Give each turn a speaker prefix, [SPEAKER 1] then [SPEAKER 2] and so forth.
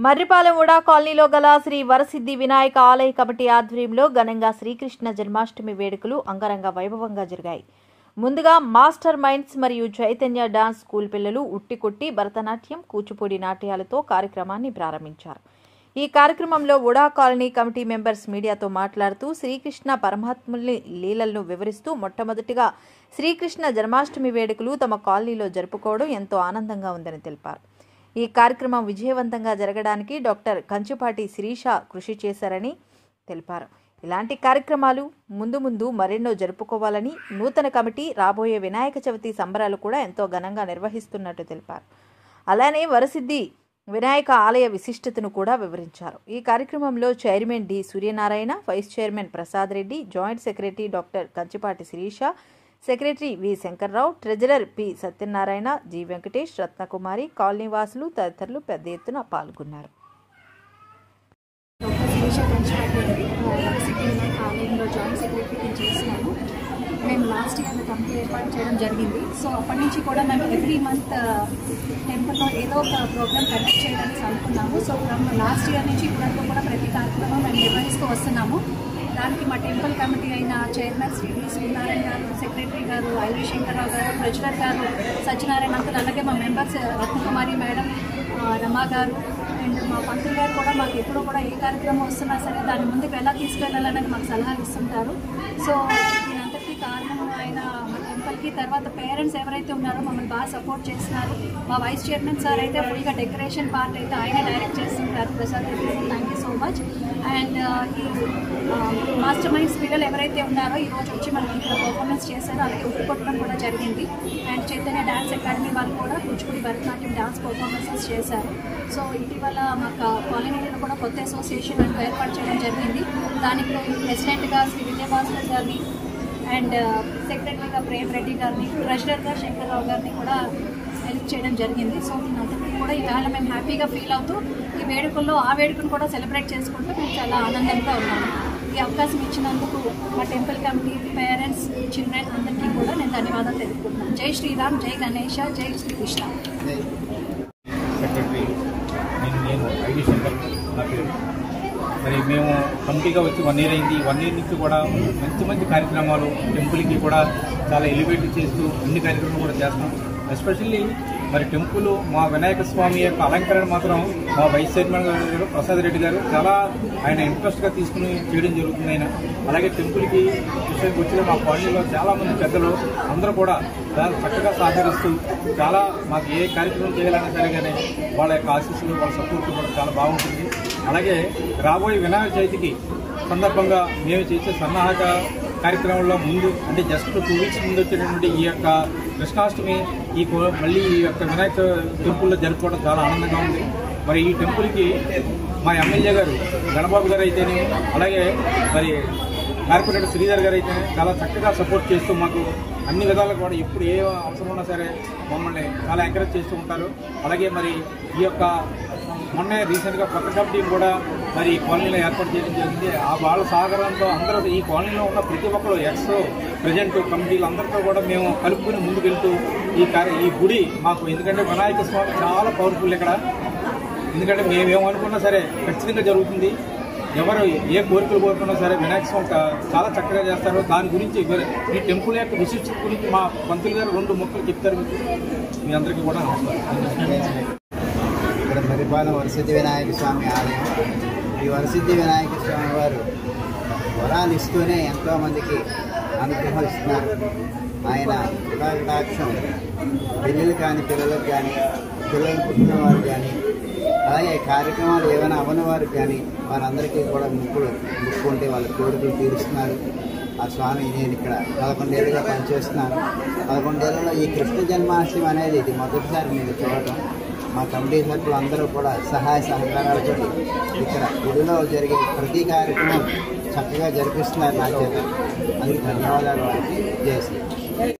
[SPEAKER 1] మర్రిపాలెం ఉడా కాలనీలో గల శ్రీ వరసిద్ధి వినాయక ఆలయ కమిటీ ఆధ్వర్యంలో ఘనంగా శ్రీకృష్ణ జన్మాష్టమి వేడుకలు అంగరంగ వైభవంగా జరిగాయి. ముందుగా మాస్టర్ మైండ్స్ మరియు చైతన్య డాన్స్ స్కూల్ పిల్లలు ఉట్టికొట్టి భరతనాట్యం, కూచిపూడి నాట్యాలతో కార్యక్రమాన్ని ప్రారంభించారు. ఈ కార్యక్రమంలో ఉడా కాలనీ కమిటీ మెంబర్స్ మీడియాతో మాట్లాడుతూ శ్రీకృష్ణ పరమాత్ముని లీలలను వివరిస్తూ మొట్టమొదటిగా శ్రీకృష్ణ జన్మాష్టమి వేడుకలు తమ కాలనీలో జరుపుకోవడం ఎంతో ఆనందంగా ఉందని తెలిపారు. ఈ కార్యక్రమం విజయవంతంగా జరగడానికి డాక్టర్ కంచుపాటి శిరీష కృషి చేశారని తెలిపారు. ఇలాంటి కార్యక్రమాలు ముందు మరెన్నో జరుపుకోవాలని నూతన కమిటీ రాబోయే వినాయక చవితి సంబరాలు కూడా ఎంతో ఘనంగా నిర్వహిస్తున్నట్టు తెలిపారు. అలానే వరసిద్ధి వినాయక ఆలయ విశిష్టతను కూడా వివరించారు. ఈ కార్యక్రమంలో chairman D Suryanarayana, vice chairman Prasad Reddy, joint secretary doctor Kanchupati Sirisha, secretary V Shankarrao, treasurer P Satyanarayana, G Venkatesh, Ratnakumari, colony వాసులు తదితరులు పెద్ద ఎత్తున పాల్గొన్నారు.
[SPEAKER 2] ఆలయంలో జాయింట్ సెక్రటరీ చేసినాము. మేము లాస్ట్ ఇయర్ కమిటీ ఏర్పాటు చేయడం జరిగింది. సో అప్పటి నుంచి కూడా మేము ఎవ్రీ మంత్ టెంపుల్లో ఏదో ఒక ప్రోగ్రామ్ కండక్ట్ చేయడానికి అనుకున్నాము. సో లాస్ట్ ఇయర్ నుంచి ఇప్పటివరకు కూడా ప్రతి కార్యక్రమం మేము నిర్వహిస్తూ వస్తున్నాము. దానికి మా టెంపుల్ కమిటీ అయిన చైర్మన్ శ్రీ సూర్యనారాయణ గారు, సెక్రటరీ గారు ఐవి శంకర్రావు గారు, ట్రెజరర్ గారు సత్యనారాయణ అంకుల్, అలాగే మా మెంబర్స్ రత్నకుమారి మేడం, రమా గారు అండ్ మా పంతులు గారు కూడా మాకు ఎప్పుడూ కూడా ఏ కార్యక్రమం వస్తున్నా సరే దాన్ని ముందుకు ఎలా తీసుకెళ్లాలనేది మాకు సలహాలు ఇస్తుంటారు. సో దీనంతటికీ కారణం ఆయన మా టెంపుల్కి. తర్వాత పేరెంట్స్ ఎవరైతే ఉన్నారో మమ్మల్ని బాగా సపోర్ట్ చేస్తున్నారు. మా వైస్ చైర్మన్ సార్ అయితే ఫుల్గా డెకరేషన్ పార్ట్ అయితే ఆయన డైరెక్ట్ చేస్తుంటారు. Prasad Reddy, thank you so much. And ఈ మాస్టర్ మైండ్స్ పిల్లలు ఎవరైతే ఉన్నారో ఈరోజు వచ్చి మనకి ఇక్కడ పర్ఫార్మెన్స్ చేశారో అలాగే ఉప్పుకొట్టడం కూడా జరిగింది. అండ్ చైతన్య డాన్స్ అకాడమీ వాళ్ళు కూడా కూచిపూడి భరతనాట్యం డాన్స్ పర్ఫార్మెన్సెస్ చేశారు. సో ఇటీవల మాకు కాలనీలో కూడా కొత్త అసోసియేషన్ అంటూ ఏర్పాటు చేయడం జరిగింది. దానికి ప్రెసిడెంట్గా శ్రీ విజయభాస్కర్ గారిని అండ్ సెక్రటరీగా ప్రేమ్ రెడ్డి గారిని, ట్రెజరర్గా శంకర్రావు గారిని కూడా హెల్ప్ చేయడం జరిగింది. సో దీనంతటికీ కూడా ఇవాళ మేము హ్యాపీగా ఫీల్ అవుతూ ఈ వేడుకల్లో ఆ వేడుకను కూడా సెలబ్రేట్ చేసుకుంటూ మేము చాలా ఆనందంగా ఉన్నాము. ఈ అవకాశం ఇచ్చినందుకు మా టెంపుల్ కమిటీ, పేరెంట్స్, చిల్డ్రన్ అందరికీ కూడా నేను ధన్యవాదాలు తెలుపుకుంటున్నాను. జై శ్రీరామ్, జై గణేష, జై శ్రీకృష్ణ.
[SPEAKER 3] సెక్రటరీ నేను ఐవి శంకర్ నా పేరు. మరి మేము కమిటీగా వచ్చి 1 year అయింది. 1 year నుంచి కూడా మంచి కార్యక్రమాలు టెంపుల్కి కూడా చాలా ఎలివేట్ చేస్తూ అన్ని కార్యక్రమాలు కూడా చేస్తాం. ఎస్పెషల్లీ మరి టెంపుల్ మా వినాయక స్వామి యొక్క అలంకరణ మాత్రం మా వైస్ చైర్మన్ గారు ప్రసాద్ రెడ్డి గారు చాలా ఆయన ఇంట్రెస్ట్గా తీసుకుని చేయడం జరుగుతుంది. ఆయన అలాగే టెంపుల్కి విషయానికి వచ్చిన మా కాలనీలో చాలామంది పెద్దలు అందరూ కూడా చాలా చక్కగా సహకరిస్తూ చాలా మాకు ఏ కార్యక్రమం చేయాలన్నా సరే కానీ వాళ్ళ యొక్క ఆశీస్సులు, వాళ్ళ సపోర్ట్ కూడా చాలా బాగుంటుంది. అలాగే రాబోయే వినాయక చవితికి సందర్భంగా మేము చేసే సన్నాహక కార్యక్రమంలో ముందు అంటే జస్ట్ 2 weeks ముందు వచ్చేటటువంటి ఈ యొక్క కృష్ణాష్టమి మళ్ళీ ఈ యొక్క వినాయక టెంపుల్లో జరుపుకోవడం చాలా ఆనందంగా ఉంది. మరి ఈ టెంపుల్కి మా ఎమ్మెల్యే గారు గణబాబు గారు అయితేనే, అలాగే మరి కార్పొరేటర్ శ్రీధర్ గారు అయితేనే చాలా చక్కగా సపోర్ట్ చేస్తూ మాకు అన్ని విధాలుగా కూడా ఎప్పుడు ఏ అవసరం ఉన్నా సరే మమ్మల్ని చాలా ఎంకరేజ్ చేస్తూ ఉంటారు. అలాగే మరి ఈ యొక్క మొన్నే రీసెంట్గా కొత్త కమిటీని కూడా మరి ఈ కాలనీలో ఏర్పాటు చేయడం జరిగింది. ఆ వాళ్ళ సహకారంతో అందరూ ఈ కాలనీలో ఉన్న ప్రతి ఒక్కరు ప్రెజెంట్ కమిటీలు అందరితో కూడా మేము కలుపుకుని ముందుకెళ్తూ ఈ గుడి మాకు, ఎందుకంటే వినాయక స్వామి చాలా పవర్ఫుల్ ఇక్కడ. ఎందుకంటే మేమేమనుకున్నా సరే ఖచ్చితంగా జరుగుతుంది. ఎవరు ఏ కోరికలు కోరుకున్నా సరే వినాయక స్వామి చాలా చక్కగా చేస్తారు. దాని గురించి ఈ టెంపుల్ యొక్క విశిష్టత గురించి మా పంతులు గారు 2 ముక్కలు చెప్తారు. మీ అందరికీ కూడా నమస్కారం.
[SPEAKER 4] ఇక్కడ మర్రిపాలెం వరసిద్ధి వినాయక స్వామి ఆలయం. ఈ వరసిద్ధి వినాయక స్వామి వారు వరాలు ఇస్తూనే ఎంతోమందికి అనుగ్రహం ఇస్తున్నారు. ఆయన కృపాకటాక్షం పెళ్ళిళ్ళు కానీ పిల్లలకు కానీ, పిల్లలు పుట్టిన వారు కానీ, అలాగే కార్యక్రమాలు ఏమైనా అవ్వని వారికి కానీ వారందరికీ కూడా ముక్కుంటే వాళ్ళ కోరికలు తీరుస్తున్నారు. ఆ స్వామి నేను ఇక్కడ 11 ఏళ్ళుగా పనిచేస్తున్నాను. 11 ఏళ్ళలో ఈ కృష్ణ జన్మాష్టమి అనేది ఇది మొదటిసారి నేను చూడటం. మా కమిటీ సభ్యులు అందరూ కూడా సహాయ సహకారాలతో ఇక్కడ గుడిలో జరిగే ప్రతి కార్యక్రమం చక్కగా జరిపిస్తున్నారు నా చేత. అందుకు ధన్యవాదాలు వాళ్ళకి. జై శ్రీ.